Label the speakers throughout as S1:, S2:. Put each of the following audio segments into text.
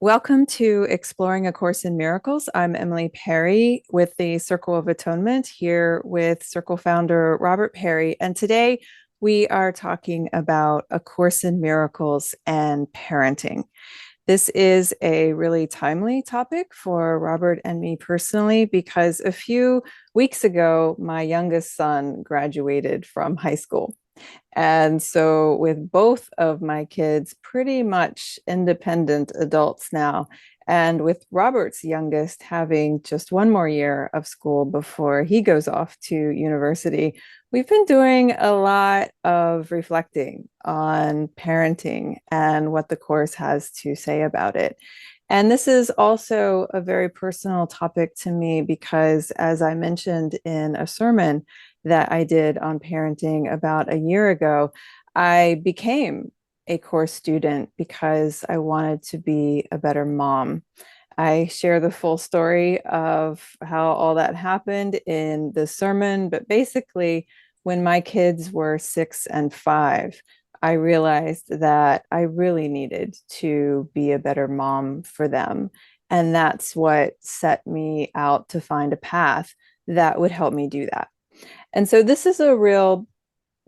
S1: Welcome to Exploring A Course in Miracles. I'm Emily Perry with the Circle of Atonement, here with Circle founder Robert Perry. And today we are talking about A Course in Miracles and parenting. This is a really timely topic for Robert and me personally, because a few weeks ago, my youngest son graduated from high school. And so, with both of my kids pretty much independent adults now, and with Robert's youngest having just one more year of school before he goes off to university, we've been doing a lot of reflecting on parenting and what the Course has to say about it. And this is also a very personal topic to me because, as I mentioned in a sermon that I did on parenting about a year ago, I became a course student because I wanted to be a better mom. I share the full story of how all that happened in the sermon, but basically, when my kids were 6 and 5, I realized that I really needed to be a better mom for them. And that's what set me out to find a path that would help me do that. And so this is a real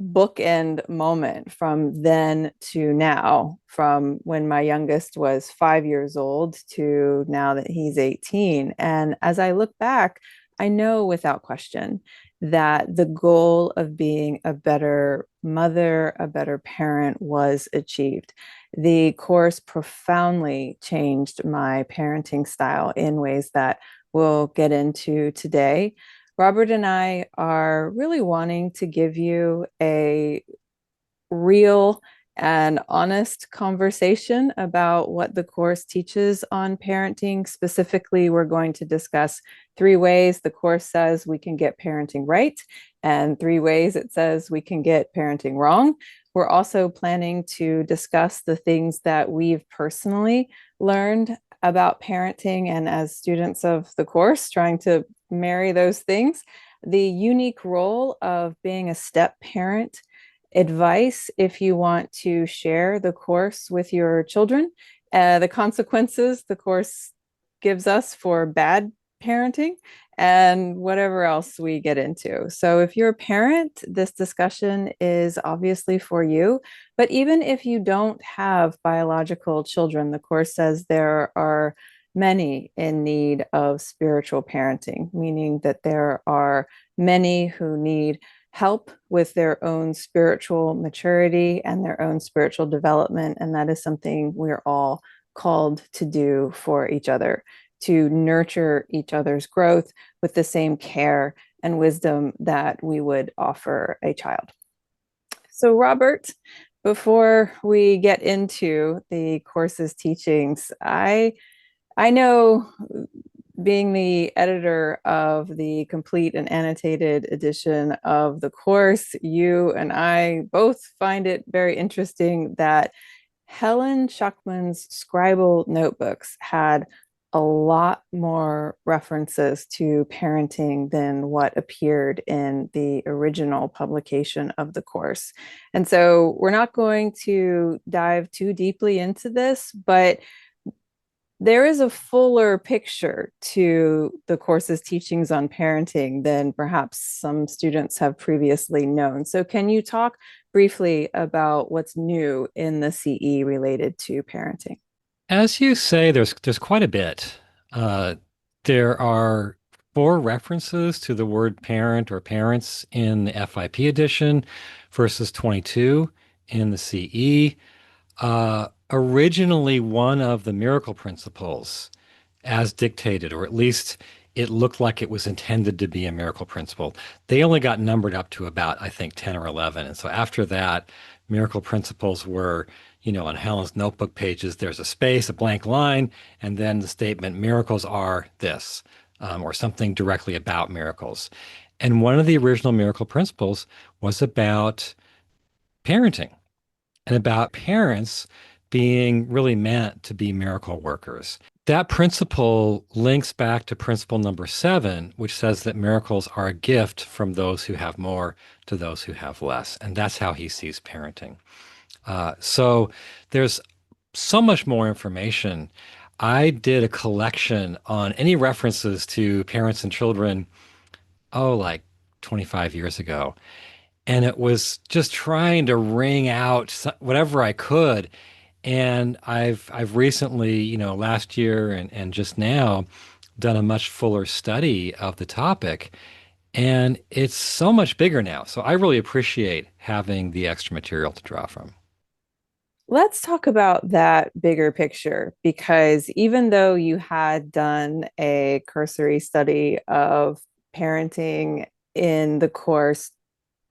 S1: bookend moment from then to now, from when my youngest was 5 years old to now that he's 18. And as I look back, I know without question that the goal of being a better mother, a better parent was achieved. The course profoundly changed my parenting style in ways that we'll get into today. Robert and I are really wanting to give you a real and honest conversation about what the Course teaches on parenting. Specifically, we're going to discuss 3 ways the Course says we can get parenting right, and 3 ways it says we can get parenting wrong. We're also planning to discuss the things that we've personally learned about parenting, and as students of the Course, trying to marry those things, the unique role of being a step parent, advice if you want to share the Course with your children, the consequences the Course gives us for bad parenting, and whatever else we get into. So if you're a parent, this discussion is obviously for you. But even if you don't have biological children, the Course says there are many in need of spiritual parenting, meaning that there are many who need help with their own spiritual maturity and their own spiritual development. And that is something we're all called to do for each other, to nurture each other's growth with the same care and wisdom that we would offer a child. So, Robert, before we get into the Course's teachings, I know, being the editor of the Complete and Annotated Edition of the Course, you and I both find it very interesting that Helen Schuckman's scribal notebooks had a lot more references to parenting than what appeared in the original publication of the Course. And so we're not going to dive too deeply into this, but there is a fuller picture to the Course's teachings on parenting than perhaps some students have previously known. So can you talk briefly about what's new in the CE related to parenting?
S2: As you say, there's quite a bit. Uh, there are 4 references to the word parent or parents in the FIP edition versus 22 in the CE. Originally, one of the miracle principles, as dictated, or at least it looked like it was intended to be a miracle principle. They only got numbered up to about, I think, 10 or 11. And so after that, miracle principles were, on Helen's notebook pages, there's a space, a blank line, and then the statement, miracles are this, or something directly about miracles. And one of the original miracle principles was about parenting and about parents being really meant to be miracle workers. That principle links back to principle number 7, which says that miracles are a gift from those who have more to those who have less. And that's how he sees parenting. So there's so much more information. I did a collection on any references to parents and children, like 25 years ago. And it was just trying to wring out whatever I could. And I've recently, last year and just now, done a much fuller study of the topic. And it's so much bigger now. So I really appreciate having the extra material to draw from.
S1: Let's talk about that bigger picture because even though you had done a cursory study of parenting in the course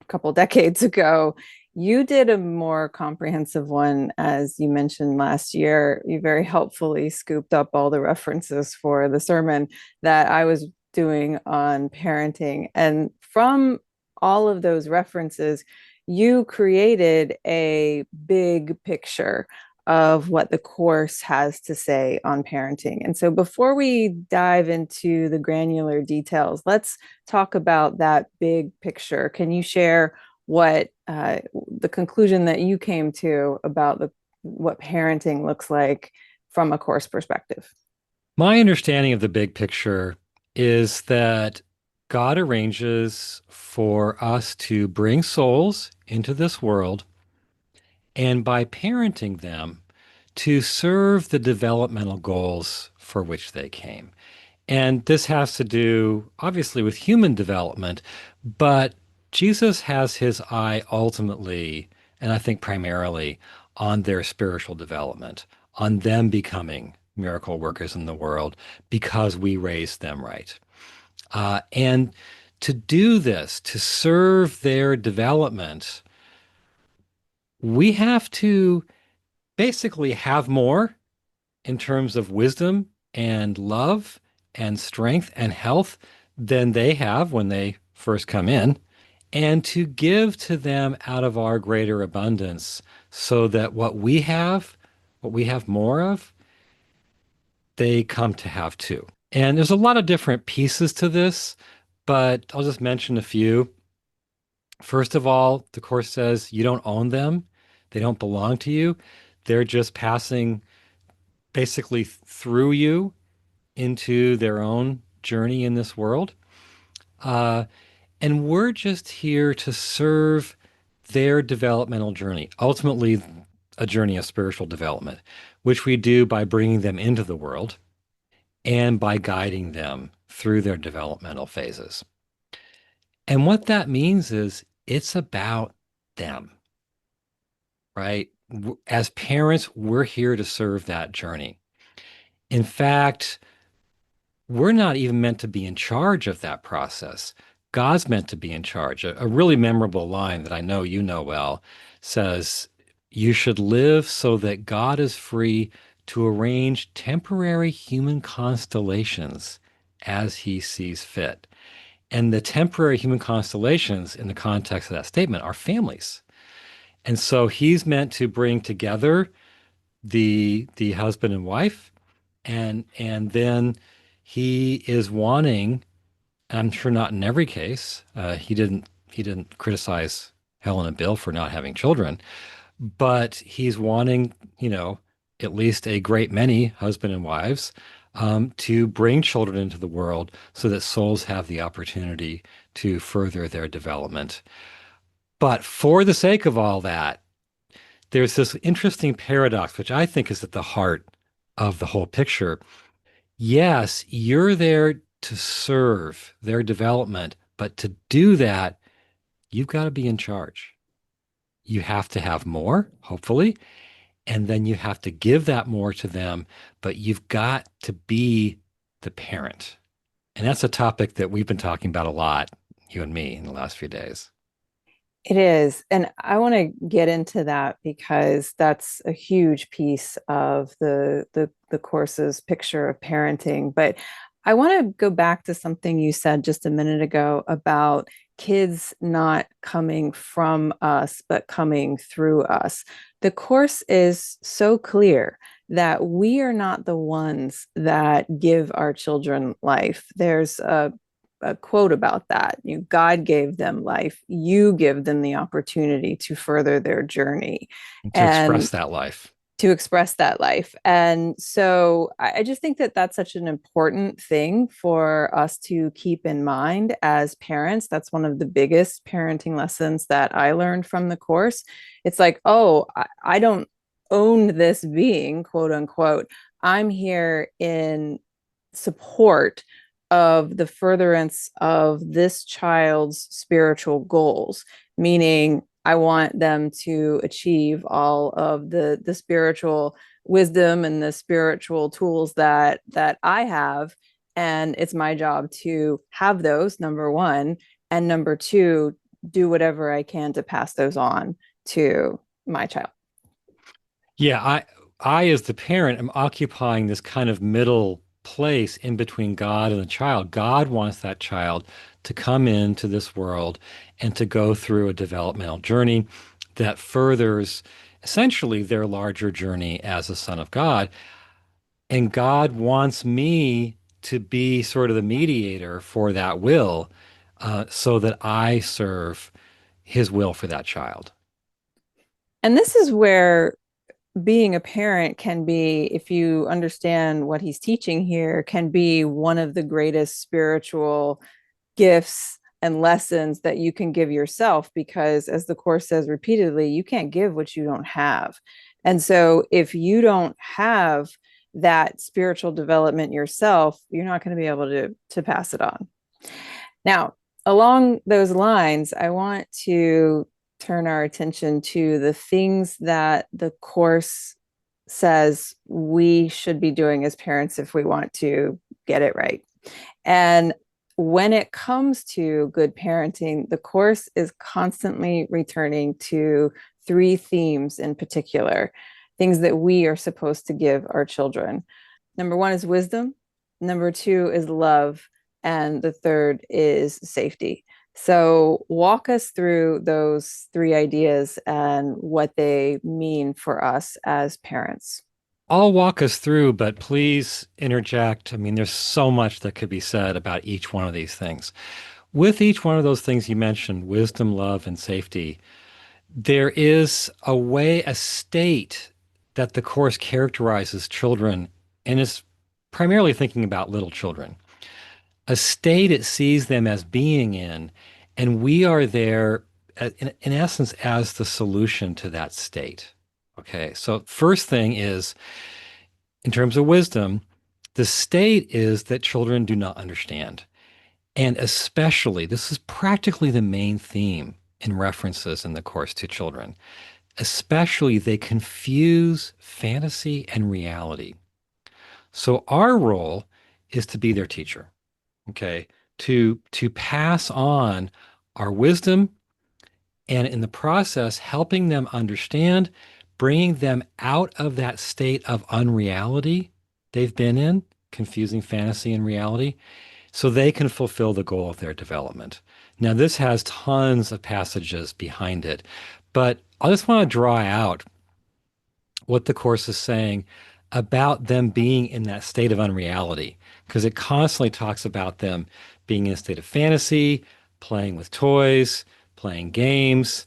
S1: a couple decades ago, you did a more comprehensive one, as you mentioned last year. You very helpfully scooped up all the references for the sermon that I was doing on parenting. And from all of those references, you created a big picture of what the course has to say on parenting. And so before we dive into the granular details, let's talk about that big picture. Can you share what the conclusion that you came to about what parenting looks like from a course perspective?
S2: My understanding of the big picture is that God arranges for us to bring souls into this world and by parenting them to serve the developmental goals for which they came. And this has to do, obviously, with human development, but Jesus has his eye ultimately, and I think primarily, on their spiritual development, on them becoming miracle workers in the world because we raised them right. And to do this, to serve their development, we have to basically have more in terms of wisdom and love and strength and health than they have when they first come in, and to give to them out of our greater abundance so that what we have more of, they come to have too. And there's a lot of different pieces to this, but I'll just mention a few. First of all, the course says you don't own them. They don't belong to you. They're just passing basically through you into their own journey in this world. Uh, and we're just here to serve their developmental journey, ultimately, a journey of spiritual development, which we do by bringing them into the world and by guiding them through their developmental phases. And what that means is it's about them, right? As parents, we're here to serve that journey. In fact, we're not even meant to be in charge of that process. God's meant to be in charge. A really memorable line that I know you know well says, "You should live so that God is free to arrange temporary human constellations as he sees fit." And the temporary human constellations in the context of that statement are families. And so he's meant to bring together the husband and wife, and then he is wanting, I'm sure not in every case, he didn't criticize Helen and Bill for not having children, but he's wanting, at least a great many husband and wives to bring children into the world so that souls have the opportunity to further their development. But for the sake of all that, there's this interesting paradox, which I think is at the heart of the whole picture. Yes, you're there to serve their development, but to do that, you've got to be in charge. You have to have more, hopefully, and then you have to give that more to them, but you've got to be the parent. And that's a topic that we've been talking about a lot, you and me, in the last few days.
S1: It is. And I want to get into that because that's a huge piece of the course's picture of parenting. But I want to go back to something you said just a minute ago about kids not coming from us, but coming through us. The course is so clear that we are not the ones that give our children life. There's a quote about that. God gave them life. You give them the opportunity to further their journey.
S2: To express
S1: And
S2: that life.
S1: to express that life. And so I just think that that's such an important thing for us to keep in mind as parents. That's one of the biggest parenting lessons that I learned from the course. It's like, oh, I don't own this being, quote unquote. I'm here in support of the furtherance of this child's spiritual goals, meaning I want them to achieve all of the spiritual wisdom and the spiritual tools that I have. And it's my job to have those, number one. And number two, do whatever I can to pass those on to my child.
S2: Yeah, I as the parent am occupying this kind of middle place in between God and the child. God wants that child to come into this world and to go through a developmental journey that furthers essentially their larger journey as a son of God. And God wants me to be sort of the mediator for that will, so that I serve his will for that child.
S1: And this is where being a parent can be, if you understand what he's teaching here, can be one of the greatest spiritual gifts and lessons that you can give yourself, because as the course says repeatedly, you can't give what you don't have. And so if you don't have that spiritual development yourself, you're not going to be able to pass it on. Now, along those lines, I want to turn our attention to the things that the course says we should be doing as parents if we want to get it right. And when it comes to good parenting, the course is constantly returning to three themes in particular, things that we are supposed to give our children. Number one is wisdom. Number two is love. And the third is safety. So, walk us through those three ideas and what they mean for us as parents.
S2: I'll walk us through, but please interject. I mean, there's so much that could be said about each one of these things. With each one of those things you mentioned, wisdom, love, and safety, there is a way, a state that the Course characterizes children and is primarily thinking about little children, a state it sees them as being in, and we are there, in essence, as the solution to that state. Okay, so first thing is, in terms of wisdom, the state is that children do not understand. And especially, this is practically the main theme in references in the Course to children. Especially, they confuse fantasy and reality. So our role is to be their teacher, okay? To pass on our wisdom, and in the process, helping them understand, bringing them out of that state of unreality they've been in, confusing fantasy and reality, so they can fulfill the goal of their development. Now, this has tons of passages behind it, but I just want to draw out what the Course is saying about them being in that state of unreality, because it constantly talks about them being in a state of fantasy, playing with toys, playing games,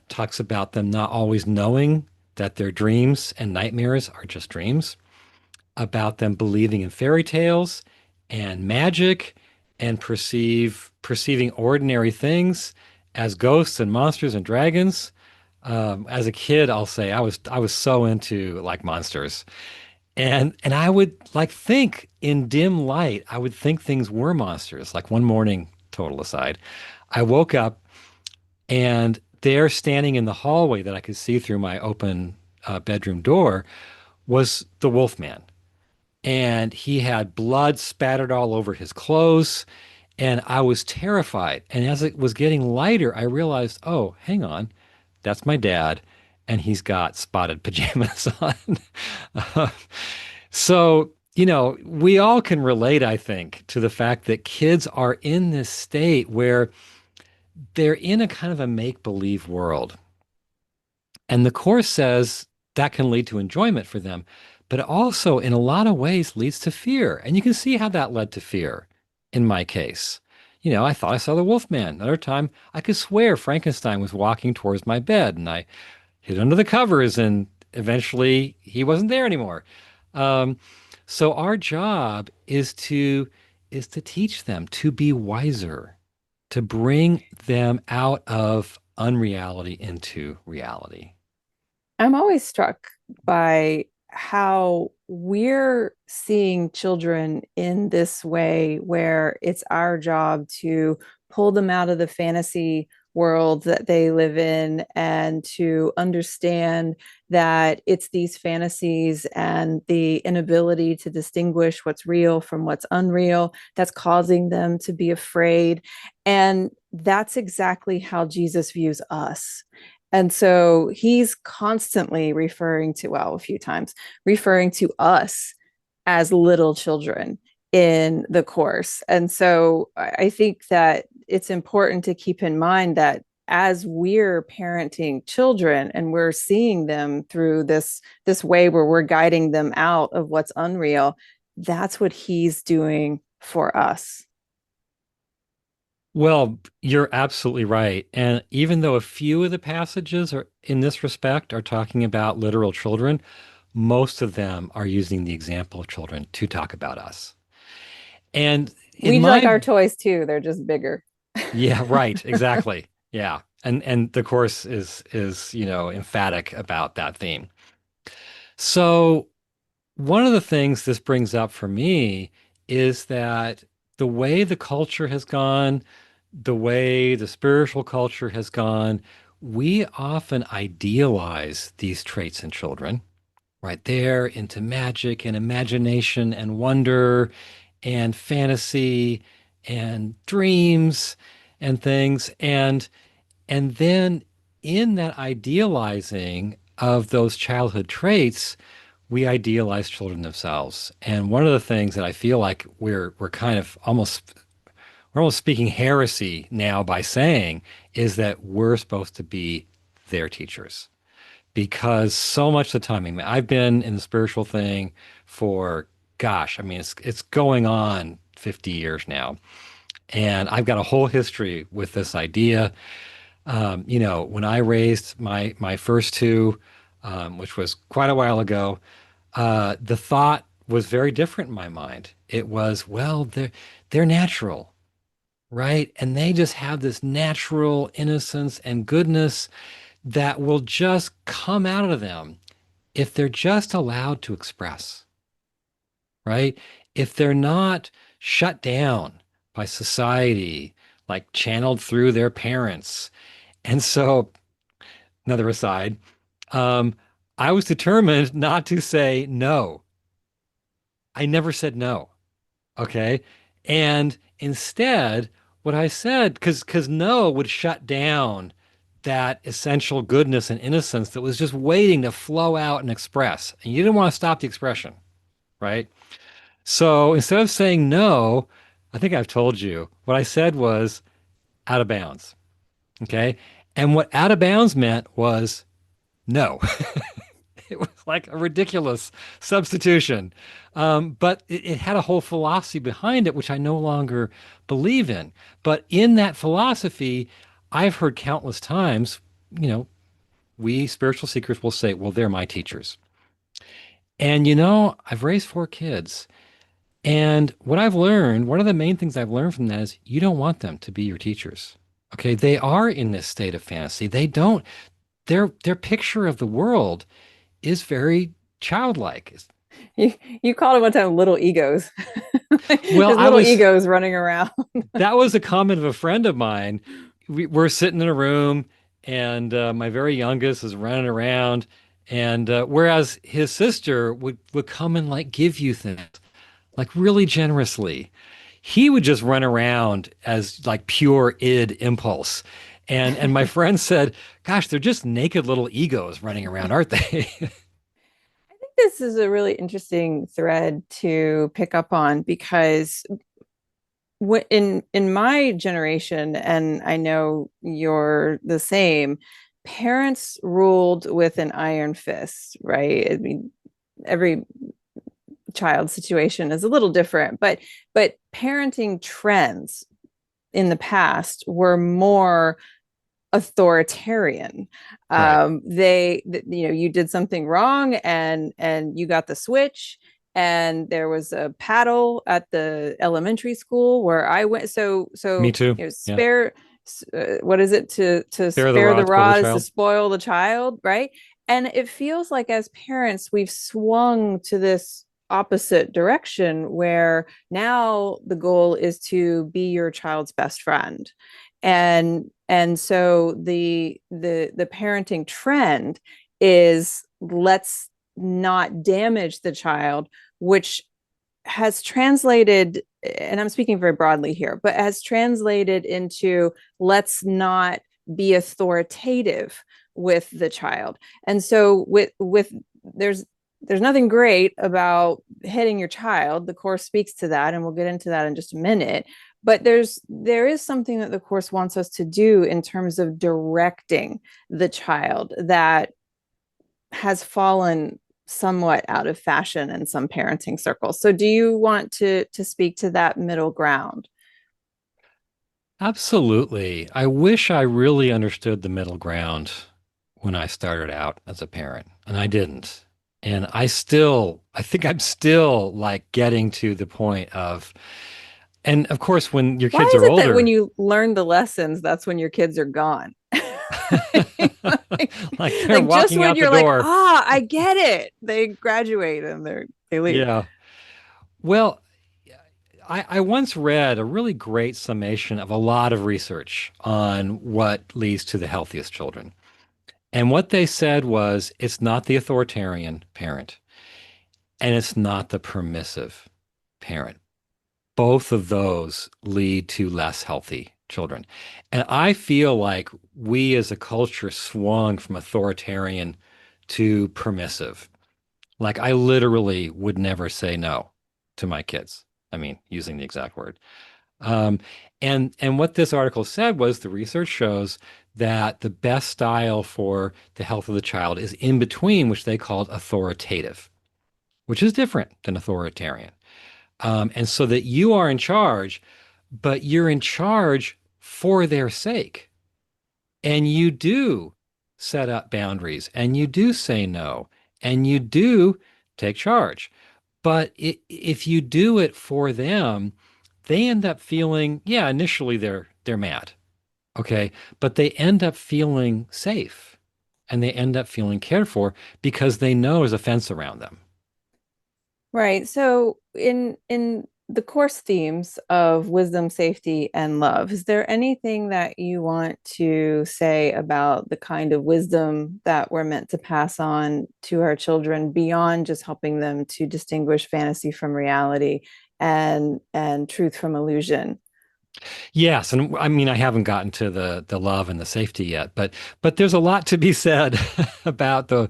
S2: talks about them not always knowing that their dreams and nightmares are just dreams, about them believing in fairy tales and magic and perceiving ordinary things as ghosts and monsters and dragons. As a kid, I'll say I was so into like monsters. And I would like think in dim light, I would think things were monsters. Like one morning, total aside, I woke up and there standing in the hallway that I could see through my open bedroom door was the Wolfman. And he had blood spattered all over his clothes. And I was terrified. And as it was getting lighter, I realized, oh, hang on, that's my dad. And he's got spotted pajamas on. Uh, so, we all can relate, I think, to the fact that kids are in this state where they're in a kind of a make-believe world. And the Course says that can lead to enjoyment for them, but it also, in a lot of ways, leads to fear. And you can see how that led to fear in my case. I thought I saw the Wolfman. Another time, I could swear Frankenstein was walking towards my bed, and I hid under the covers and eventually he wasn't there anymore. Um, so our job is to teach them to be wiser, to bring them out of unreality into reality.
S1: I'm always struck by how we're seeing children in this way, where it's our job to pull them out of the fantasy world that they live in and to understand that it's these fantasies and the inability to distinguish what's real from what's unreal that's causing them to be afraid. And that's exactly how Jesus views us. And so he's constantly referring to, well, a few times, referring to us as little children in the course. And so I think that it's important to keep in mind that as we're parenting children and we're seeing them through this way where we're guiding them out of what's unreal, that's what he's doing for us.
S2: Well, you're absolutely right. And even though a few of the passages are in this respect are talking about literal children, most of them are using the example of children to talk about us. And in
S1: We like
S2: my,
S1: our toys too, they're just bigger.
S2: yeah, right, exactly. Yeah. And the course is, emphatic about that theme. So one of the things this brings up for me is that the way the culture has gone, the way the spiritual culture has gone, we often idealize these traits in children, right? They're into magic and imagination and wonder and fantasy and dreams and things. And then in that idealizing of those childhood traits, we idealize children themselves. And one of the things that I feel like we're kind of almost speaking heresy now by saying is that we're supposed to be their teachers. Because so much of the time, I mean, I've been in the spiritual thing for, gosh, I mean, it's going on 50 years now. And I've got a whole history with this idea. When I raised my first two, which was quite a while ago, the thought was very different in my mind. It was, well, they're natural, right? And they just have this natural innocence and goodness that will just come out of them if they're just allowed to express, right? If they're not shut down by society, like channeled through their parents. And so, another aside, um, I was determined not to say no. I never said no. Okay. And instead, what I said, because no would shut down that essential goodness and innocence that was just waiting to flow out and express. And you didn't want to stop the expression, right? So instead of saying no, I think I've told you, what I said was out of bounds. Okay. And what out of bounds meant was no. It was like a ridiculous substitution. But it had a whole philosophy behind it, which I no longer believe in. But in that philosophy, I've heard countless times, you know, we spiritual seekers will say, well, they're my teachers. And, I've raised four kids. And what I've learned, one of the main things I've learned from that is you don't want them to be your teachers. Okay. They are in this state of fantasy. They don't, their picture of the world is very childlike.
S1: You called it one time little egos.
S2: Well,
S1: There's little egos running around.
S2: that was a comment of a friend of mine. We're sitting in a room, and my very youngest is running around, and whereas his sister would come and like give you things, like really generously, he would just run around as like pure id impulse. And my friend said, "Gosh, they're just naked little egos running around, aren't they?"
S1: This is a really interesting thread to pick up on because in my generation, and I know you're the same, parents ruled with an iron fist, right? I mean, every child situation is a little different, but parenting trends in the past were more authoritarian.
S2: Right.
S1: You did something wrong, and you got the switch. And there was a paddle at the elementary school where I went.
S2: Me too. Yeah.
S1: Spare. What is it, to
S2: Spare the
S1: spare the
S2: rod, spoil the
S1: rod is to
S2: child.
S1: spoil the child, right? And it feels like as parents we've swung to this opposite direction where now the goal is to be your child's best friend. And so the parenting trend is, let's not damage the child, which has translated, and I'm speaking very broadly here, but has translated into, let's not be authoritative with the child. And so with there's nothing great about hitting your child. The course speaks to that, and we'll get into that in just a minute. But there is something that the course wants us to do in terms of directing the child that has fallen somewhat out of fashion in some parenting circles. So do you want to speak to that middle ground?
S2: Absolutely. I wish I really understood the middle ground when I started out as a parent, and I didn't. And I think I'm still like getting to the point of, and of course, when your
S1: Why
S2: kids
S1: is
S2: are
S1: it that when
S2: older,
S1: you learn the lessons, that's when your kids are gone? like,
S2: like they're
S1: like just
S2: walking
S1: when
S2: out the
S1: you're like,
S2: door.
S1: I get it. They graduate and they leave.
S2: Yeah. Well, I once read a really great summation of a lot of research on what leads to the healthiest children. And what they said was it's not the authoritarian parent and it's not the permissive parent. Both of those lead to less healthy children. And I feel like we as a culture swung from authoritarian to permissive. Like I literally would never say no to my kids. I mean, using the exact word. Um, and what this article said was the research shows that the best style for the health of the child is in between, which they called authoritative, which is different than authoritarian. And so that you are in charge, but you're in charge for their sake. And you do set up boundaries and you do say no and you do take charge. But if you do it for them, they end up feeling, yeah, initially they're mad, okay, but they end up feeling safe and they end up feeling cared for because they know there's a fence around them.
S1: Right. So in the course themes of wisdom, safety, and love, is there anything that you want to say about the kind of wisdom that we're meant to pass on to our children beyond just helping them to distinguish fantasy from reality and truth from illusion?
S2: Yes, and I mean I haven't gotten to the love and the safety yet, but there's a lot to be said about the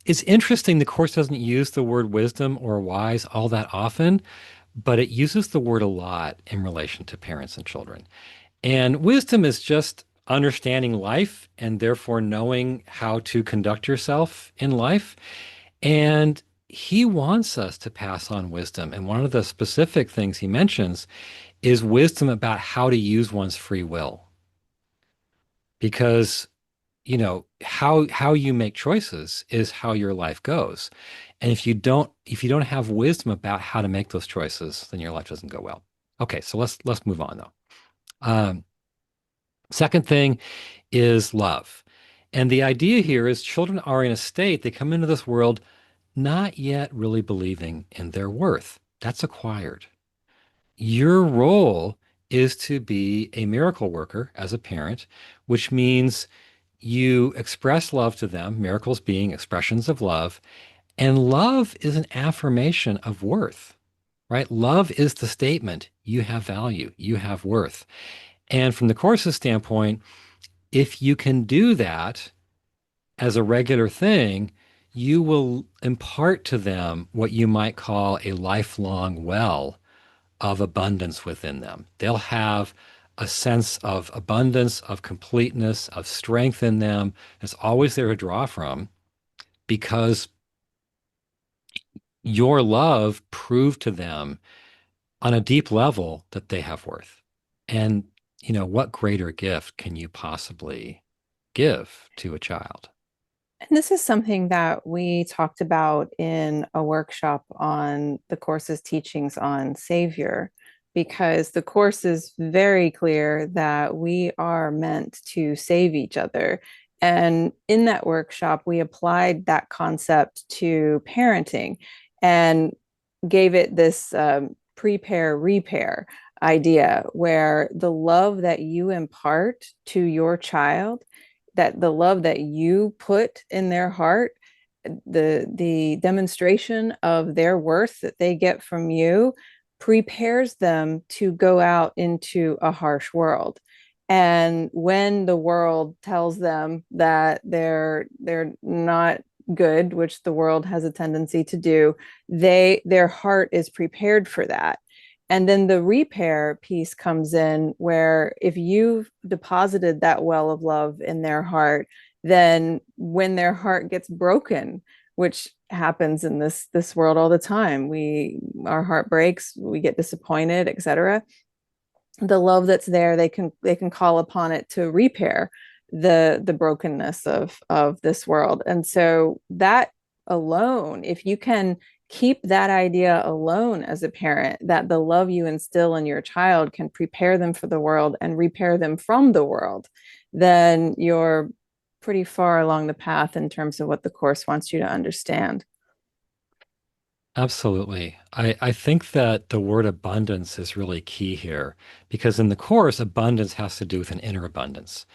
S2: it's interesting the course doesn't use the word wisdom or wise all that often, but it uses the word a lot in relation to parents and children. And wisdom is just understanding life and therefore knowing how to conduct yourself in life. And he wants us to pass on wisdom. And one of the specific things he mentions is wisdom about how to use one's free will. Because, how you make choices is how your life goes. And if you don't have wisdom about how to make those choices, then your life doesn't go well. Okay, so let's move on though. Um, Second thing is love. And the idea here is children are in a state, they come into this world not yet really believing in their worth. That's acquired. Your role is to be a miracle worker as a parent, which means you express love to them, miracles being expressions of love. And love is an affirmation of worth, right? Love is the statement you have value, you have worth. And from the course's standpoint, if you can do that as a regular thing, you will impart to them what you might call a lifelong well of abundance within them. They'll have a sense of abundance, of completeness, of strength in them. It's always there to draw from because your love proved to them on a deep level that they have worth. And what greater gift can you possibly give to a child?
S1: And this is something that we talked about in a workshop on the course's teachings on Savior, because the course is very clear that we are meant to save each other. And in that workshop, we applied that concept to parenting and gave it this prepare, repair idea, where the love that you impart to your child, that the love that you put in their heart, the demonstration of their worth that they get from you prepares them to go out into a harsh world. And when the world tells them that they're not good, which the world has a tendency to do, their heart is prepared for that. And then the repair piece comes in, where if you've deposited that well of love in their heart, then when their heart gets broken, which happens in this world all the time, our heart breaks, we get disappointed, etc. The love that's there, they can call upon it to repair the brokenness of this world. And so that alone, if you can keep that idea alone as a parent, that the love you instill in your child can prepare them for the world and repair them from the world, then you're pretty far along the path in terms of what the course wants you to understand.
S2: Absolutely. I think that the word abundance is really key here because in the Course, abundance has to do with an inner abundance.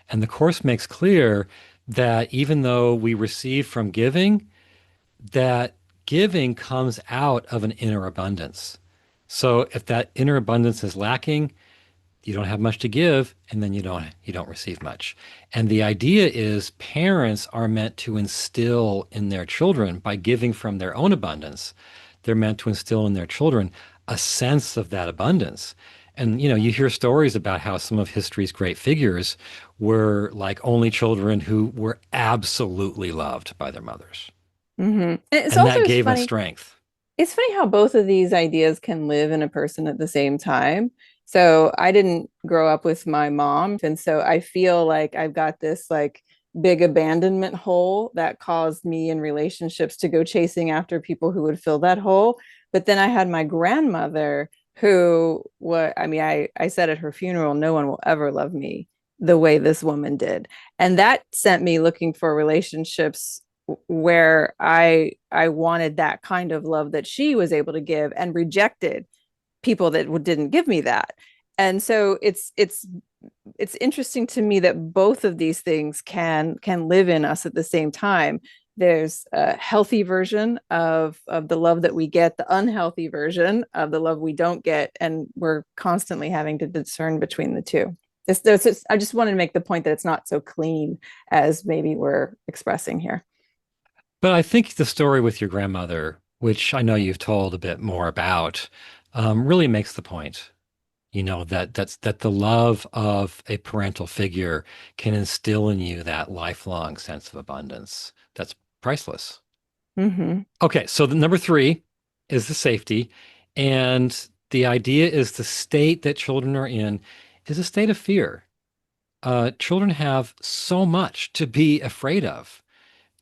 S2: And the Course makes clear that even though we receive from giving, that giving comes out of an inner abundance. So if that inner abundance is lacking, you don't have much to give, and then you don't receive much. And the idea is parents are meant to instill in their children by giving from their own abundance. They're meant to instill in their children a sense of that abundance. And you hear stories about how some of history's great figures were like only children who were absolutely loved by their mothers.
S1: Mm-hmm. It's
S2: And
S1: also
S2: that
S1: it's
S2: gave them
S1: funny.
S2: strength.
S1: It's funny how both of these ideas can live in a person at the same time. So I didn't grow up with my mom, and so I feel like I've got this like big abandonment hole that caused me in relationships to go chasing after people who would fill that hole. But then I had my grandmother who, what I mean, I said at her funeral, no one will ever love me the way this woman did. And that sent me looking for relationships where I wanted that kind of love that she was able to give, and rejected people that didn't give me that. And so it's interesting to me that both of these things can live in us at the same time. There's a healthy version of the love that we get, the unhealthy version of the love we don't get, and we're constantly having to discern between the two. I just wanted to make the point that it's not so clean as maybe we're expressing here.
S2: But I think the story with your grandmother, which I know you've told a bit more about, really makes the point. That the love of a parental figure can instill in you that lifelong sense of abundance. That's priceless.
S1: Mm-hmm.
S2: Okay, so the number three is the safety, and the idea is the state that children are in is a state of fear. Children have so much to be afraid of,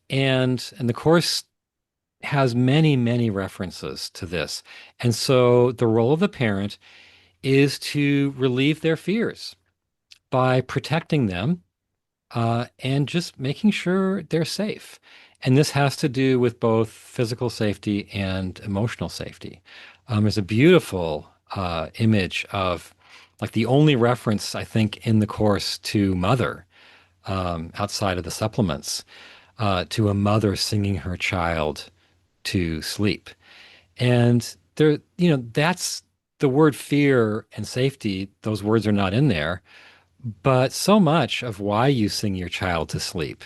S2: and the course has many, many references to this. And so the role of the parent is to relieve their fears by protecting them and just making sure they're safe. And this has to do with both physical safety and emotional safety. There's a beautiful image of like the only reference, I think, in the course to mother outside of the supplements, to a mother singing her child to sleep. And that's the word fear and safety. Those words are not in there. But so much of why you sing your child to sleep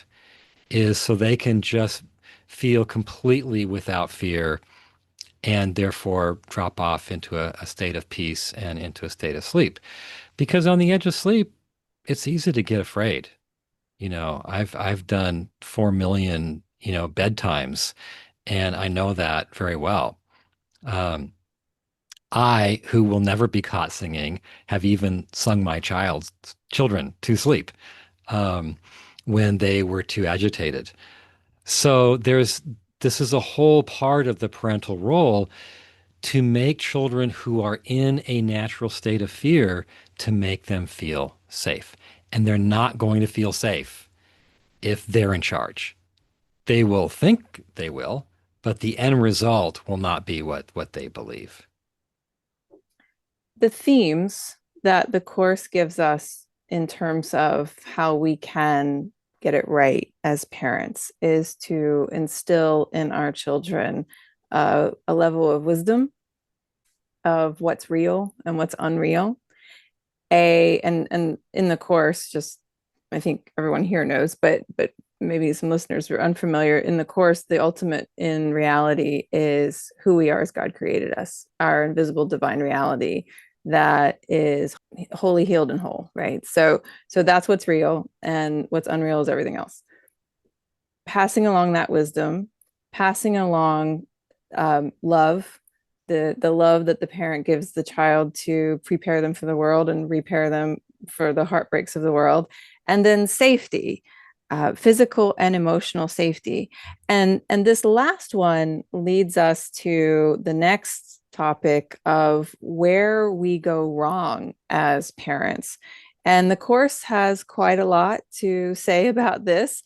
S2: is so they can just feel completely without fear and therefore drop off into a state of peace and into a state of sleep. Because on the edge of sleep, it's easy to get afraid. I've done 4 million, bedtimes, and I know that very well. Um, I, who will never be caught singing, have even sung my child's children to sleep um, when they were too agitated. So this is a whole part of the parental role to make children who are in a natural state of fear to make them feel safe. And they're not going to feel safe if they're in charge. They will think they will, but the end result will not be what they believe.
S1: The themes that the course gives us in terms of how we can get it right as parents is to instill in our children a level of wisdom of what's real and what's unreal. And in the course, just I think everyone here knows, but maybe some listeners are unfamiliar. In the course, the ultimate in reality is who we are as God created us, our invisible divine reality that is wholly healed and whole, right? So that's what's real, and what's unreal is everything else. Passing along that wisdom, passing along love, the love that the parent gives the child to prepare them for the world and repair them for the heartbreaks of the world, and then safety, physical and emotional safety. And this last one leads us to the next topic of where we go wrong as parents. And the course has quite a lot to say about this.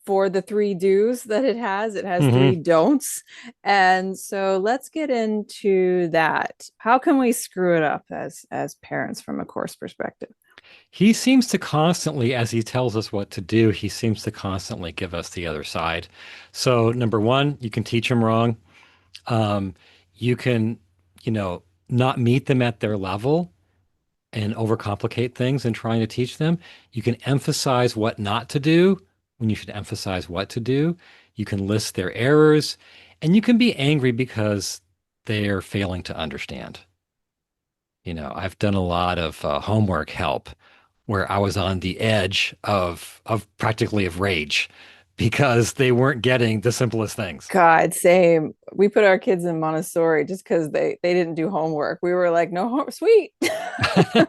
S1: For the three do's that it has three
S2: Hmm.
S1: don'ts. And so let's get into that. How can we screw it up as parents from a course perspective?
S2: He seems to constantly, as he tells us what to do, he seems to constantly give us the other side. So, number one, you can teach them wrong. Um, you can, you know, not meet them at their level and overcomplicate things in trying to teach them. You can emphasize what not to do when you should emphasize what to do. You can list their errors, and you can be angry because they're failing to understand. I've done a lot of homework help where I was on the edge of practically of rage because they weren't getting the simplest things.
S1: God, same. We put our kids in Montessori just because they didn't do homework. We were like, no, sweet. There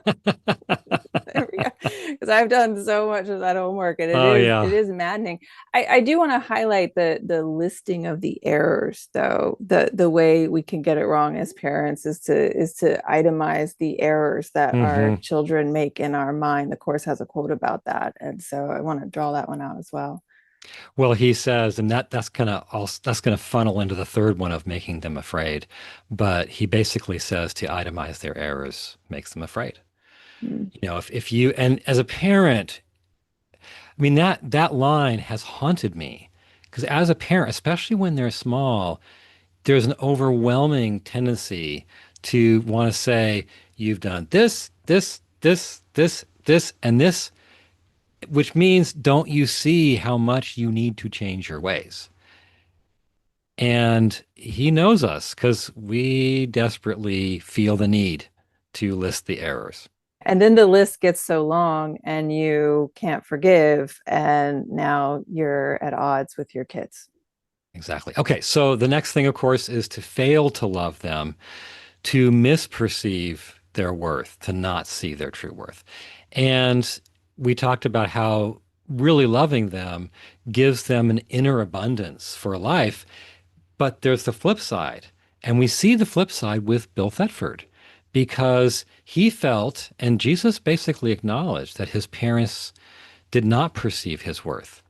S1: we go. Because I've done so much of that homework, and
S2: Oh
S1: it
S2: yeah.
S1: is maddening. I do want to highlight the listing of the errors, though. The way we can get it wrong as parents is to itemize the errors that our
S2: Hmm.
S1: children make in our mind. The course has a quote about that, and so I want to draw that one out as well.
S2: Well, he says, and that's gonna funnel into the third one of making them afraid. But he basically says to itemize their errors makes them afraid.
S1: Mm.
S2: If you and as a parent, I mean that line has haunted me because as a parent, especially when they're small, there's an overwhelming tendency to want to say, you've done this, and this, which means don't you see how much you need to change your ways? And he knows us because we desperately feel the need to list the errors.
S1: And then the list gets so long and you can't forgive, and now you're at odds with your kids.
S2: Exactly. Okay, so the next thing, of course, is to fail to love them, to misperceive their worth, to not see their true worth. And we talked about how really loving them gives them an inner abundance for life. But there's the flip side. And we see the flip side with Bill Thetford because he felt, and Jesus basically acknowledged, that his parents did not perceive his worth.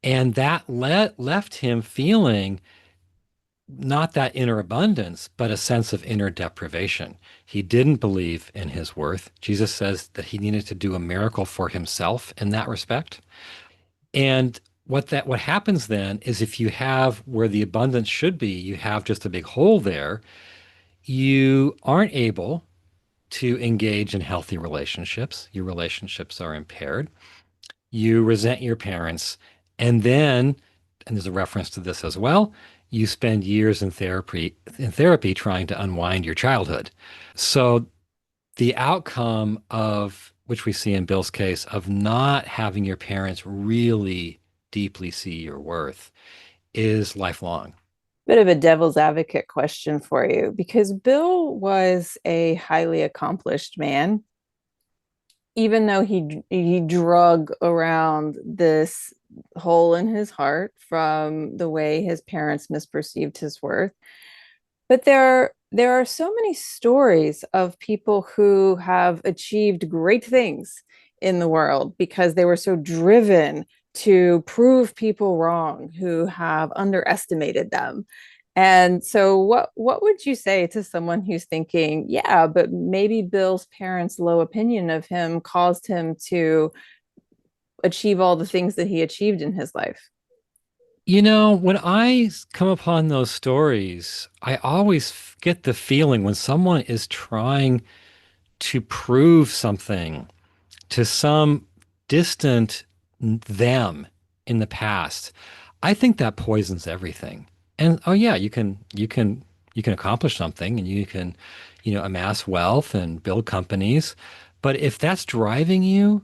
S2: And that left him feeling not that inner abundance, but a sense of inner deprivation. He didn't believe in his worth. Jesus says that he needed to do a miracle for himself in that respect. And what happens then is if you have where the abundance should be, you have just a big hole there, you aren't able to engage in healthy relationships. Your relationships are impaired. You resent your parents, and then, and there's a reference to this as well, you spend years in therapy trying to unwind your childhood. So the outcome of which we see in Bill's case of not having your parents really deeply see your worth is lifelong.
S1: Bit of a devil's advocate question for you because Bill was a highly accomplished man, even though he drug around this hole in his heart from the way his parents misperceived his worth. But there are so many stories of people who have achieved great things in the world because they were so driven to prove people wrong who have underestimated them. And so what would you say to someone who's thinking, yeah, but maybe Bill's parents' low opinion of him caused him to achieve all the things that he achieved in his life?
S2: When I come upon those stories, I always get the feeling when someone is trying to prove something to some distant them in the past, I think that poisons everything. And oh yeah, you can accomplish something and you can, amass wealth and build companies. But if that's driving you,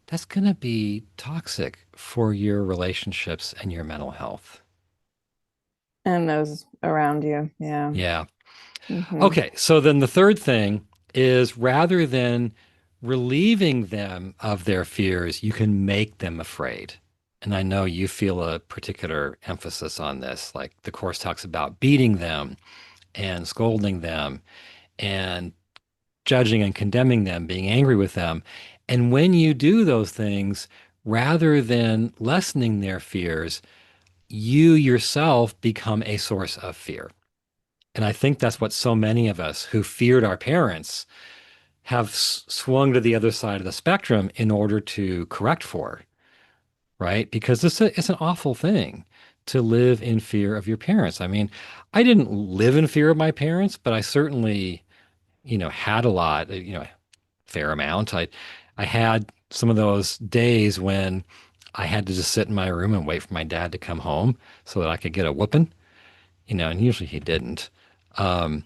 S2: that's going to be toxic for your relationships and your mental health.
S1: And those around you. Yeah.
S2: Yeah.
S1: Hmm.
S2: Okay, so then the third thing is rather than relieving them of their fears, you can make them afraid. And I know you feel a particular emphasis on this. Like the course talks about beating them and scolding them and judging and condemning them, being angry with them. And when you do those things, rather than lessening their fears, you yourself become a source of fear. And I think that's what so many of us who feared our parents have swung to the other side of the spectrum in order to correct for, right? Because it's an awful thing to live in fear of your parents. I mean, I didn't live in fear of my parents, but I certainly, had a lot, fair amount. I had some of those days when I had to just sit in my room and wait for my dad to come home so that I could get a whooping, and usually he didn't. Um,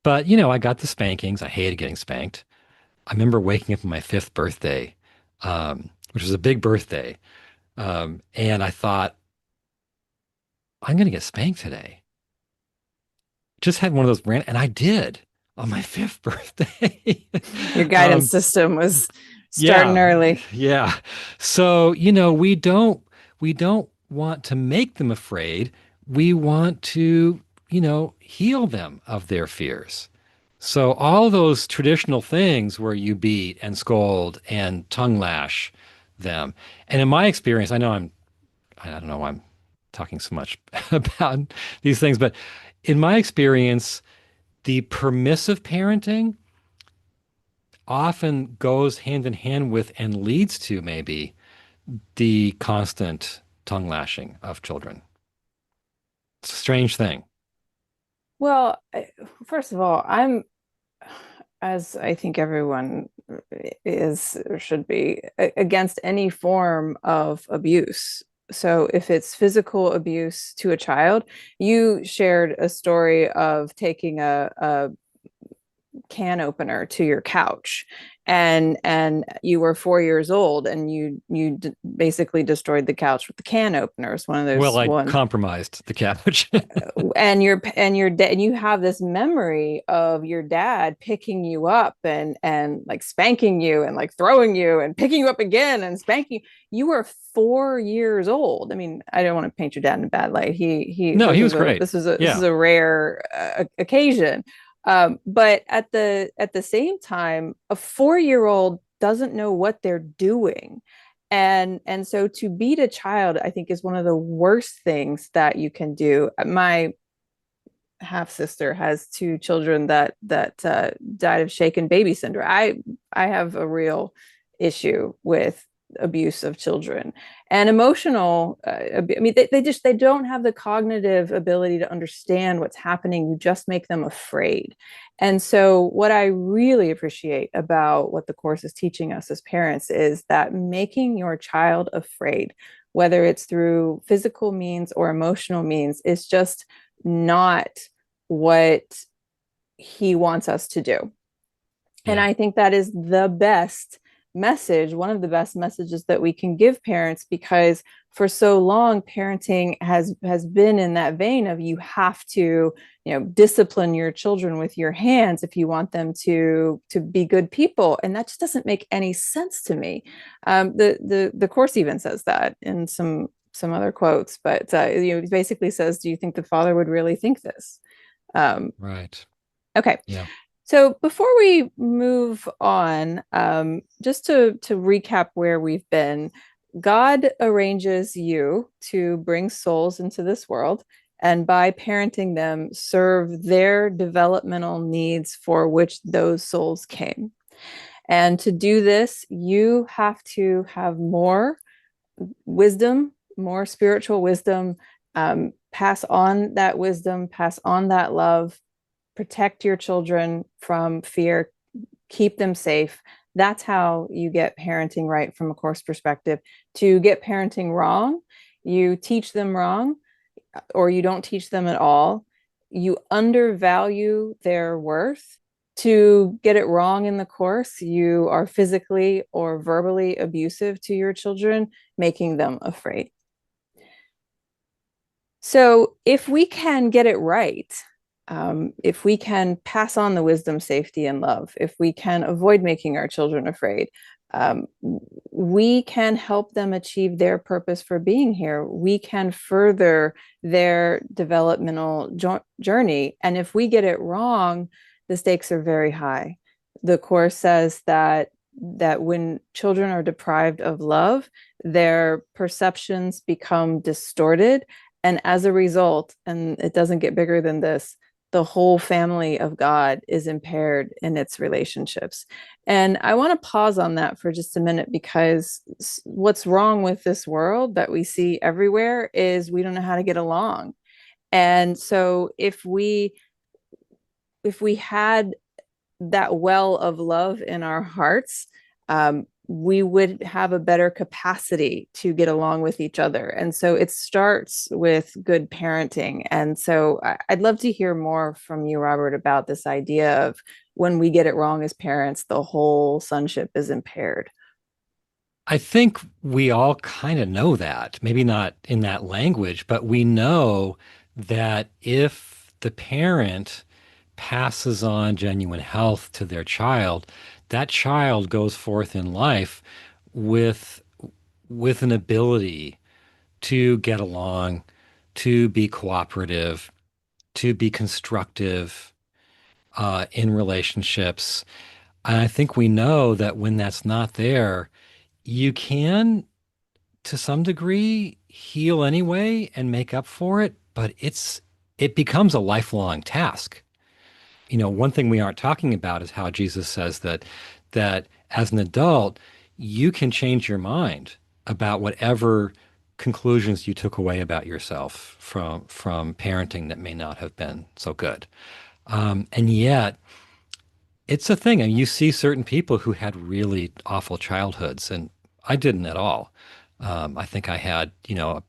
S2: but I got the spankings. I hated getting spanked. I remember waking up on my fifth birthday, which was a big birthday, and I thought I'm going to get spanked today. Just had one of those and I did on my fifth birthday.
S1: Your guidance
S2: um,
S1: system was starting
S2: yeah,
S1: early.
S2: yeah. So we don't want to make them afraid. We want to heal them of their fears. So all those traditional things where you beat and scold and tongue lash them. And in my experience, I don't know why I'm talking so much about these things, but in my experience, the permissive parenting often goes hand in hand with and leads to maybe the constant tongue lashing of children. It's a strange thing.
S1: Well, first of all, I'm, as I think everyone is or should be, against any form of abuse. So if it's physical abuse to a child, you shared a story of taking a can opener to your couch, and you were 4 years old, and basically destroyed the couch with the can openers, one of
S2: Well,
S1: those
S2: I
S1: one.
S2: compromised the couch.
S1: And your dad, and you have this memory of your dad picking you up and like spanking you and like throwing you and picking you up again and spanking you. Were 4 years old. I mean, I don't want to paint your dad in a bad light. He
S2: No,
S1: this
S2: he
S1: was
S2: was
S1: a
S2: great.
S1: this is a this is
S2: Yeah.
S1: a rare occasion. But at the same time, a 4-year-old doesn't know what they're doing. And so to beat a child, I think, is one of the worst things that you can do. My half sister has two children that died of shaken baby syndrome. I have a real issue with abuse of children and emotional. I mean, they don't have the cognitive ability to understand what's happening. You just make them afraid. And so, what I really appreciate about what the course is teaching us as parents is that making your child afraid, whether it's through physical means or emotional means, is just not what he wants us to do. And
S2: Yeah.
S1: I think that is the best message, one of the best messages that we can give parents, because for so long parenting has been in that vein of you have to, discipline your children with your hands if you want them to be good people, and that just doesn't make any sense to me. The course even says that in some other quotes, but it basically says, do you think the father would really think this? um,
S2: Right.
S1: okay.
S2: Yeah.
S1: So before we move on, just to recap where we've been, God arranges you to bring souls into this world, and by parenting them, serve their developmental needs for which those souls came. And to do this, you have to have more wisdom, more spiritual wisdom, pass on that wisdom, pass on that love, protect your children from fear, keep them safe. That's how you get parenting right from a course perspective. To get parenting wrong, you teach them wrong, or you don't teach them at all. You undervalue their worth. To get it wrong in the course, you are physically or verbally abusive to your children, making them afraid. So, if we can get it right, if we can pass on the wisdom, safety, and love, if we can avoid making our children afraid, we can help them achieve their purpose for being here. We can further their developmental journey. And if we get it wrong, the stakes are very high. The course says that when children are deprived of love, their perceptions become distorted, and as a result, and it doesn't get bigger than this, the whole family of God is impaired in its relationships. And I want to pause on that for just a minute, because what's wrong with this world that we see everywhere is we don't know how to get along. And so if we had that well of love in our hearts, we would have a better capacity to get along with each other. And so it starts with good parenting. And so I'd love to hear more from you, Robert, about this idea of when we get it wrong as parents, the whole sonship is impaired.
S2: I think we all kind of know that, maybe not in that language, but we know that if the parent passes on genuine health to their child, that child goes forth in life with with an ability to get along, to be cooperative, to be constructive in relationships. And I think we know that when that's not there, you can, to some degree, heal anyway and make up for it, but it becomes a lifelong task. One thing we aren't talking about is how Jesus says that as an adult, you can change your mind about whatever conclusions you took away about yourself from parenting that may not have been so good. And yet, it's a thing. And you see certain people who had really awful childhoods, and I didn't at all. I think I had,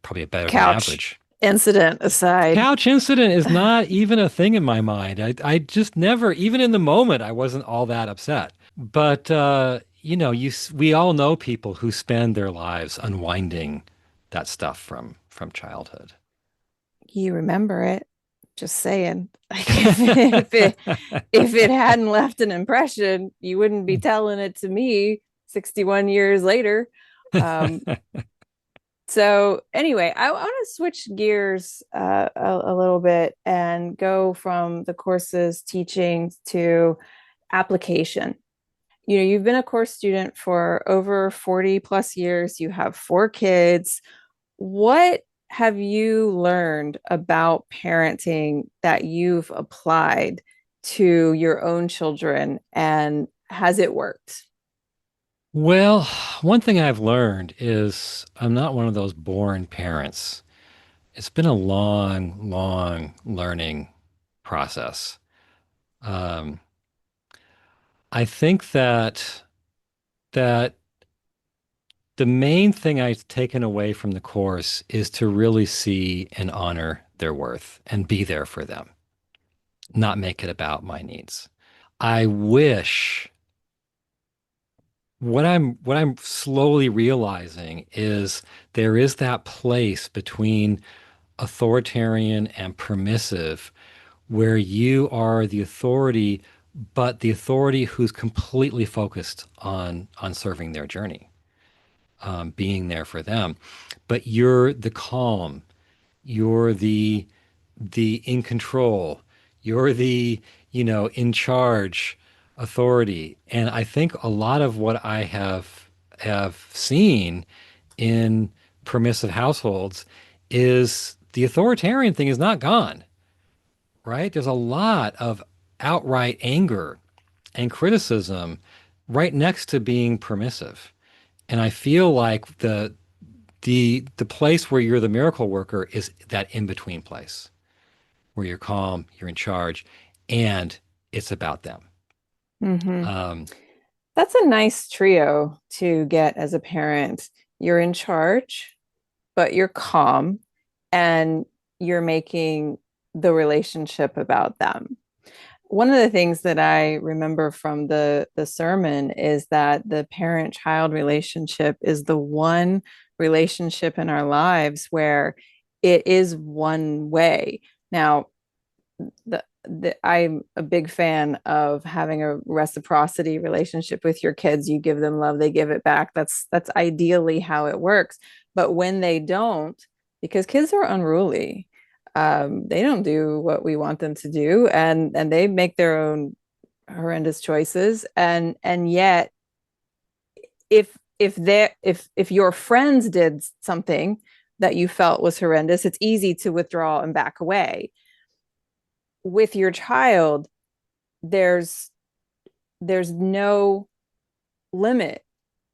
S2: probably a better than
S1: Couch
S2: average.
S1: incident aside.
S2: Couch incident is not even a thing in my mind. I just never, even in the moment, I wasn't all that upset. But we all know people who spend their lives unwinding that stuff from childhood.
S1: You remember it. Just saying. Like if it hadn't left an impression, you wouldn't be telling it to me 61 years later. Um, so anyway, I want to switch gears a little bit and go from the course's teaching to application. You've been a course student for over 40 plus years. You have 4 kids. What have you learned about parenting that you've applied to your own children, and has it worked?
S2: Well, one thing I've learned is I'm not one of those born parents. It's been a long, long learning process. Um, I think that the main thing I've taken away from the course is to really see and honor their worth and be there for them, not make it about my needs. I wish what I'm slowly realizing is there is that place between authoritarian and permissive where you are the authority, but the authority who's completely focused on serving their journey, being there for them. But you're the calm, you're the in control, you're the, in charge authority. And I think a lot of what I have seen in permissive households is the authoritarian thing is not gone, right? There's a lot of outright anger and criticism right next to being permissive. And I feel like the place where you're the miracle worker is that in between place where you're calm, you're in charge, and it's about them.
S1: Hmm.
S2: Um,
S1: That's a nice trio to get as a parent. You're in charge, but you're calm and you're making the relationship about them. One of the things that I remember from the sermon is that the parent-child relationship is the one relationship in our lives where it is one way. Now, I'm a big fan of having a reciprocity relationship with your kids. You give them love, they give it back. That's ideally how it works. But when they don't, because kids are unruly, they don't do what we want them to do, and they make their own horrendous choices. And yet, if your friends did something that you felt was horrendous, it's easy to withdraw and back away. With your child, there's there's no limit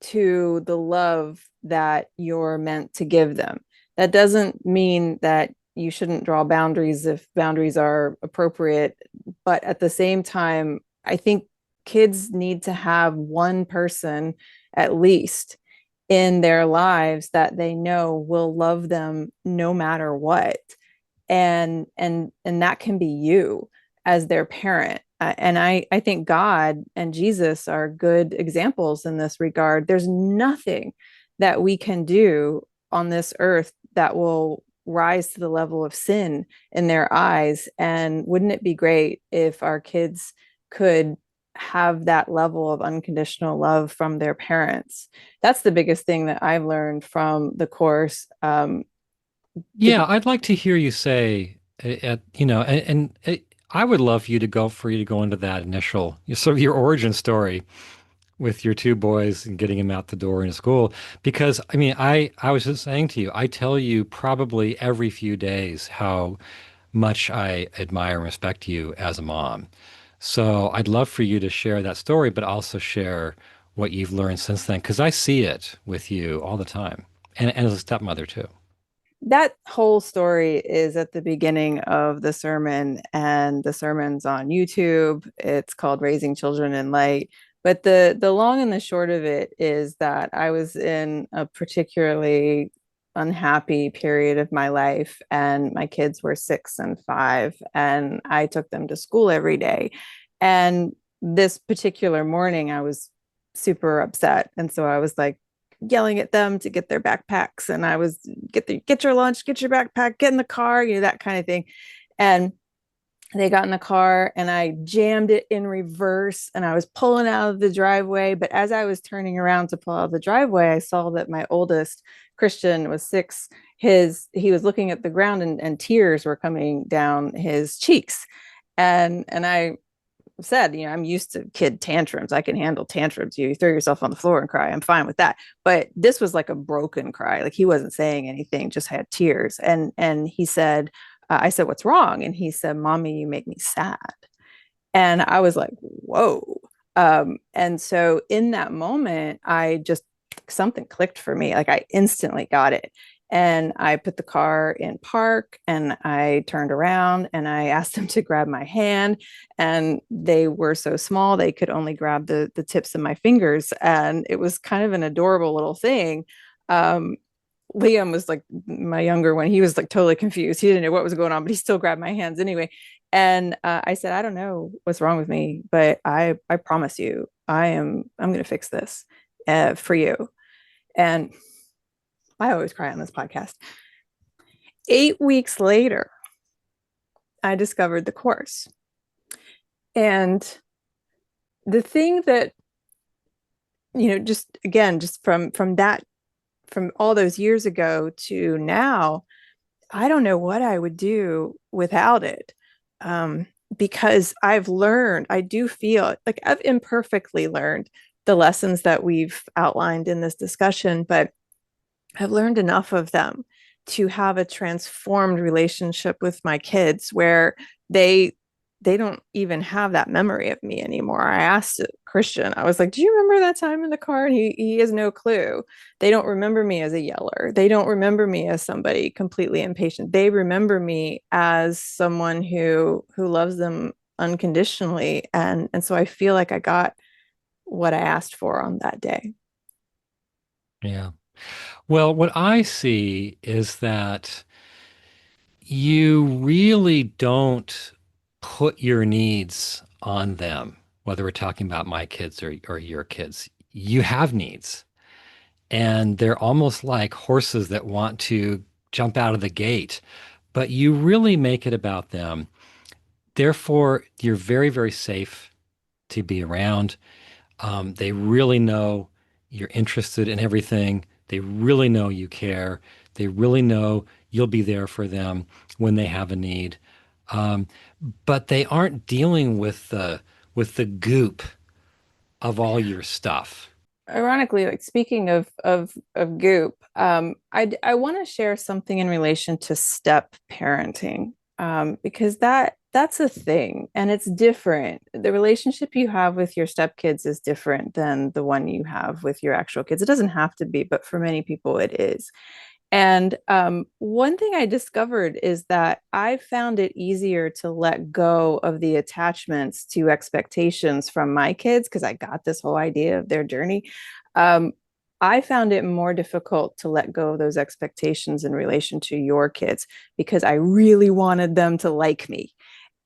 S1: to the love that you're meant to give them. That doesn't mean that you shouldn't draw boundaries if boundaries are appropriate, but at the same time, I think kids need to have one person at least in their lives that they know will love them no matter what, and that can be you as their parent. And I think God and Jesus are good examples in this regard. There's nothing that we can do on this earth that will rise to the level of sin in their eyes. And wouldn't it be great if our kids could have that level of unconditional love from their parents? That's the biggest thing that I've learned from the course. To
S2: yeah, I'd like to hear you say, and I would love for you to go into that initial, sort of your origin story with your two boys and getting them out the door into school. Because I mean, I was just saying to you, I tell you probably every few days how much I admire and respect you as a mom. So I'd love for you to share that story, but also share what you've learned since then, because I see it with you all the time, and as a stepmother too.
S1: That whole story is at the beginning of the sermon, and the sermon's on YouTube. It's called Raising Children in Light. But the long and the short of it is that I was in a particularly unhappy period of my life, and my kids were 6 and 5, and I took them to school every day. And this particular morning, I was super upset. And so I was like, yelling at them to get their backpacks, and I was get your lunch, get your backpack, get in the car, that kind of thing. And they got in the car and I jammed it in reverse, and I was pulling out of the driveway. But as I was turning around to pull out of the driveway, I saw that my oldest, Christian, was 6. He was looking at the ground, and tears were coming down his cheeks. And I said, I'm used to kid tantrums. I can handle tantrums. You throw yourself on the floor and cry. I'm fine with that. But this was like a broken cry. Like he wasn't saying anything, just had tears. And he said, I said, "What's wrong?" And he said, "Mommy, you make me sad." And I was like, whoa. And so in that moment, I just, something clicked for me. Like I instantly got it. And I put the car in park, and I turned around and I asked them to grab my hand. And they were so small, they could only grab the tips of my fingers. And it was kind of an adorable little thing. Um, Liam was like my younger one. He was like totally confused. He didn't know what was going on, but he still grabbed my hands anyway. And I said, "I don't know what's wrong with me, but I promise you, I'm going to fix this." for you. And I always cry on this podcast. 8 weeks later, I discovered the course. And the thing that, just again, just from all those years ago to now, I don't know what I would do without it. Um, because I do feel like I've imperfectly learned the lessons that we've outlined in this discussion, but I've learned enough of them to have a transformed relationship with my kids where they they don't even have that memory of me anymore. I asked Christian, I was like, "Do you remember that time in the car?" And he has no clue. They don't remember me as a yeller. They don't remember me as somebody completely impatient. They remember me as someone who loves them unconditionally. And so I feel like I got what I asked for on that day.
S2: Yeah. Well, what I see is that you really don't put your needs on them, whether we're talking about my kids or your kids. You have needs, and they're almost like horses that want to jump out of the gate, but you really make it about them. Therefore, you're very, very safe to be around. They really know you're interested in everything. They really know you care. They really know you'll be there for them when they have a need. Um, but they aren't dealing with the goop of all your stuff.
S1: Ironically, like speaking of goop, I want to share something in relation to step parenting, because that's a thing and it's different. The relationship you have with your stepkids is different than the one you have with your actual kids. It doesn't have to be, but for many people it is. And one thing I discovered is that I found it easier to let go of the attachments to expectations from my kids because I got this whole idea of their journey. Um, I found it more difficult to let go of those expectations in relation to your kids because I really wanted them to like me.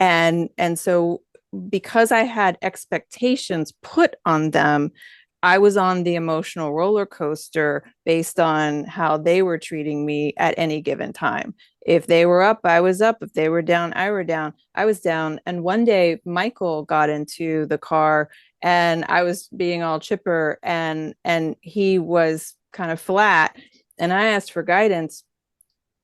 S1: And so because I had expectations put on them, I was on the emotional roller coaster based on how they were treating me at any given time. If they were up, I was up. If they were down, I were down. I was down. And one day Michael got into the car and I was being all chipper and he was kind of flat and I asked for guidance.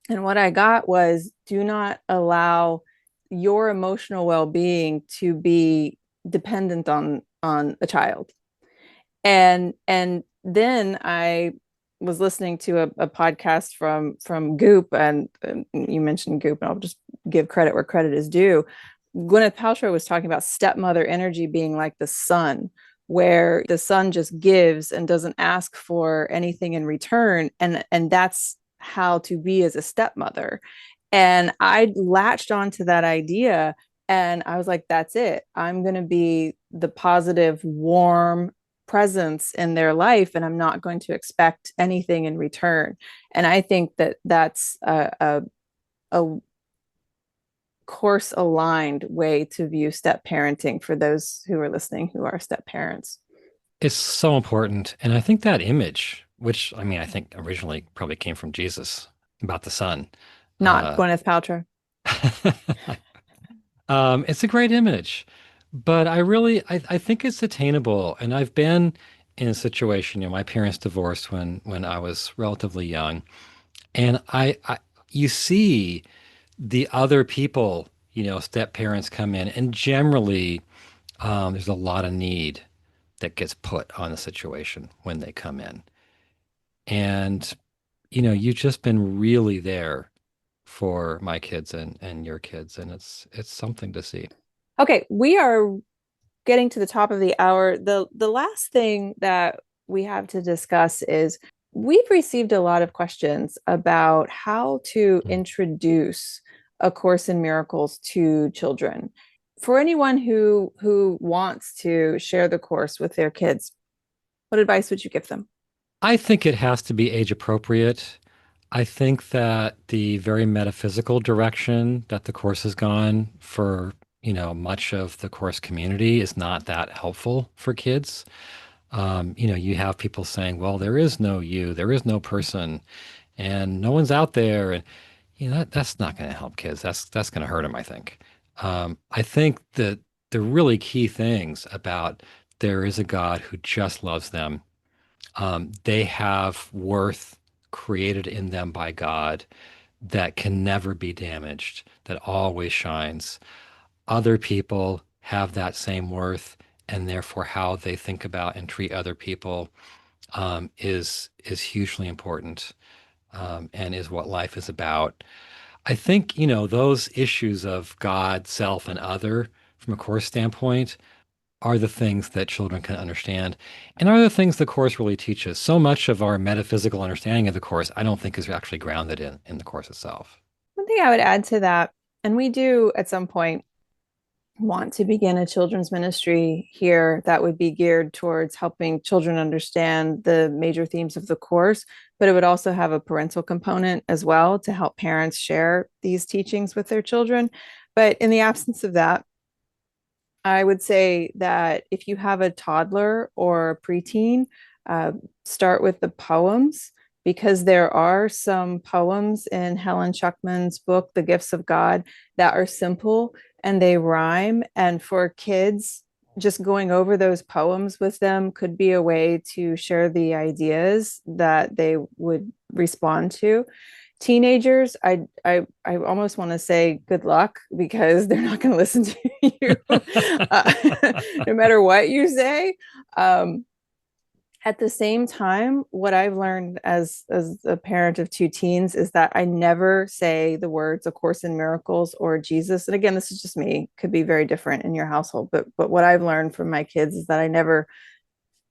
S1: And what I got was do not allow your emotional well-being to be dependent on a child. And then I was listening to a podcast from Goop, and you mentioned Goop, and I'll just give credit where credit is due. Gwyneth Paltrow was talking about stepmother energy being like the sun, where the son just gives and doesn't ask for anything in return, and that's how to be as a stepmother. And I latched onto that idea and I was like, that's it. I'm going to be the positive, warm presence in their life, and I'm not going to expect anything in return. And I think that that's a course aligned way to view step parenting for those who are listening who are step parents.
S2: It's so important. And I think that image, which I mean, I think originally probably came from Jesus about the son.
S1: Not
S2: Uh,
S1: Gwyneth Paltrow.
S2: it's a great image, but I think it's attainable. And I've been in a situation, my parents divorced when I was relatively young, and you see the other people, step parents come in, and generally, there's a lot of need that gets put on the situation when they come in. And, you've just been really there for my kids and your kids, and it's something to see.
S1: Okay, we are getting to the top of the hour. The last thing that we have to discuss is we've received a lot of questions about how to introduce A Course in Miracles to children. For anyone who wants to share the course with their kids, what advice would you give them?
S2: I think it has to be age appropriate. I think that the very metaphysical direction that the course has gone for, much of the course community is not that helpful for kids. You have people saying, well, there is no you, there is no person, and no one's out there. And that's not going to help kids. That's going to hurt them, I think. I think that the really key things about there is a God who just loves them. They have worth created in them by God that can never be damaged, that always shines. Other people have that same worth, and therefore how they think about and treat other people is hugely important, and is what life is about. I think, those issues of God, self, and other from a course standpoint are the things that children can understand and are the things the course really teaches. So much of our metaphysical understanding of the course, I don't think is actually grounded in the course itself.
S1: One thing I would add to that, and we do at some point want to begin a children's ministry here that would be geared towards helping children understand the major themes of the course, but it would also have a parental component as well to help parents share these teachings with their children. But in the absence of that, I would say that if you have a toddler or a preteen, uh, start with the poems because there are some poems in Helen Schuckman's book, The Gifts of God, that are simple and they rhyme. And for kids, just going over those poems with them could be a way to share the ideas that they would respond to. Teenagers, I almost want to say good luck because they're not going to listen to you no matter what you say. Um, at the same time, what I've learned as a parent of two teens is that I never say the words "A Course in Miracles" or Jesus. And again, this is just me; could be very different in your household. But what I've learned from my kids is that I never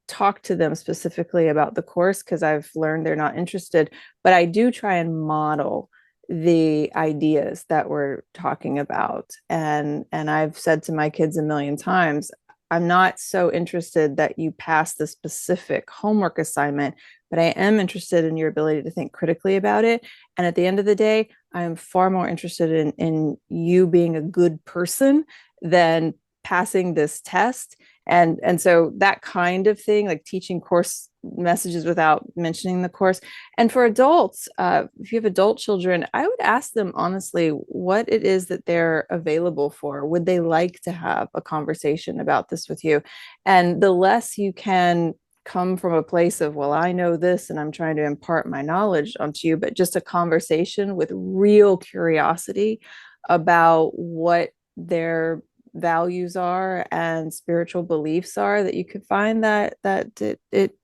S1: talk to them specifically about the course because I've learned they're not interested, but I do try and model the ideas that we're talking about. And I've said to my kids a million times, I'm not so interested that you pass the specific homework assignment, but I am interested in your ability to think critically about it. And at the end of the day, I'm far more interested in you being a good person than passing this test. And so that kind of thing, like teaching course messages without mentioning the course. And for adults, if you have adult children, I would ask them honestly what it is that they're available for. Would they like to have a conversation about this with you? And the less you can come from a place of, well, I know this and I'm trying to impart my knowledge onto you, but just a conversation with real curiosity about what their values are and spiritual beliefs are, that you could find that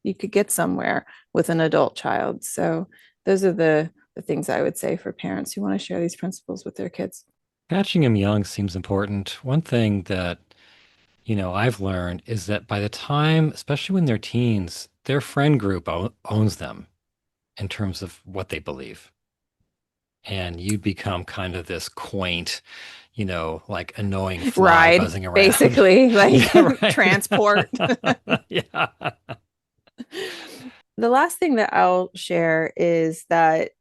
S1: you could get somewhere with an adult child. So those are the things I would say for parents who want to share these principles with their kids.
S2: Catching them young seems important. One thing that, I've learned is that by the time, especially when they're teens, their friend group owns them in terms of what they believe. And you become kind of this quaint, like annoying fly
S1: Ride,
S2: buzzing around.
S1: basically, like
S2: Yeah, right.
S1: transport.
S2: Yeah.
S1: The last thing that I'll share is that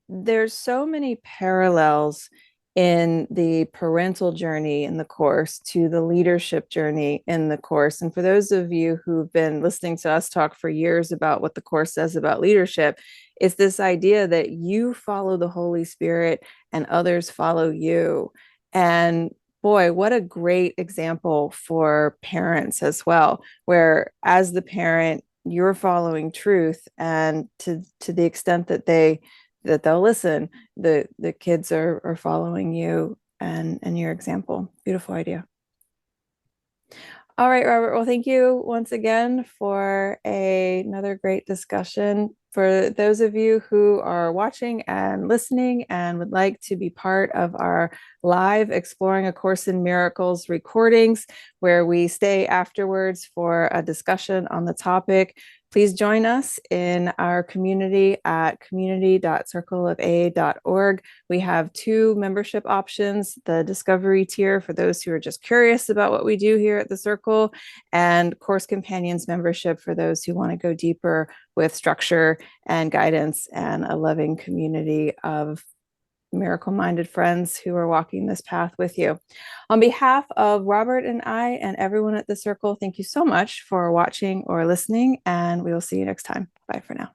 S1: there's so many parallels in the parental journey in the course to the leadership journey in the course. And for those of you who've been listening to us talk for years about what the course says about leadership, it's this idea that you follow the Holy Spirit and others follow you. And boy, what a great example for parents as well, where as the parent, you're following truth, and to the extent that they'll listen, the kids are following you and your example. Beautiful idea. All right, Robert. Well, thank you once again for another great discussion. For those of you who are watching and listening and would like to be part of our live Exploring A Course in Miracles recordings, where we stay afterwards for a discussion on the topic, please join us in our community at community.circleofa.org. We have two membership options: the Discovery tier for those who are just curious about what we do here at the Circle, and Course Companions membership for those who want to go deeper with structure and guidance and a loving community of miracle-minded friends who are walking this path with you. On behalf of Robert and I and everyone at the Circle, thank you so much for watching or listening, and we will see you next time. Bye for now.